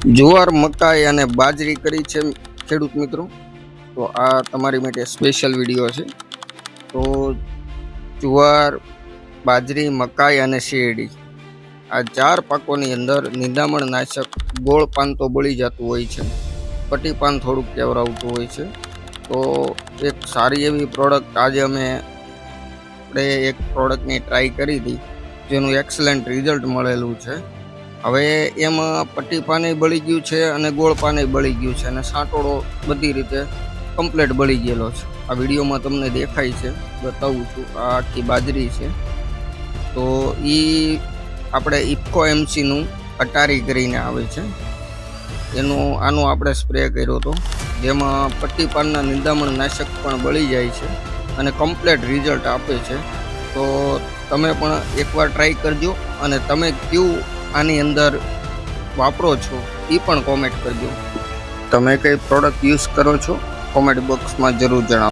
જુવાર, મકાઈ અને બાજરી કરી છે ખેડૂત મિત્રો. તો આ તમારી માટે સ્પેશિયલ વિડીયો છે. તો જુવાર, બાજરી, મકાઈ અને શેરડી, આ 4 પાકોની અંદર નિંદામણ નાશક ગોળ પાન તો બળી જતું હોય છે, પટ્ટી પાન થોડુંક કેવરાવતું હોય છે. તો એક સારી એવી પ્રોડક્ટ આજે આપણે એક પ્રોડક્ટની ટ્રાય કરી હતી, જેનું એક્સલન્ટ રિઝલ્ટ મળેલું છે. હવે એમાં પટ્ટી પાને બળી ગયું છે અને ગોળ પાને બળી ગયું છે અને સાંટોળો બધી રીતે કમ્પ્લીટ બળી ગયેલો છે. આ વિડીયોમાં તમને દેખાય છે, બતાવું છું. આ આખી બાજરી છે. તો એ આપણે ઇફકો એમસીનું અટારી કરીને આવે છે, આનો આપણે સ્પ્રે કર્યો હતો, જેમાં પટ્ટી પાનના નિંદામણ નાશક પણ બળી જાય છે અને કમ્પ્લીટ રિઝલ્ટ આપે છે. તો તમે પણ એકવાર ટ્રાય કરજો અને તમે કયું આની અંદર વાપરો છો એ પણ કોમેન્ટ કરજો. તમે કઈ પ્રોડક્ટ યુઝ કરો છો કોમેન્ટ બોક્સમાં જરૂર જણાવો.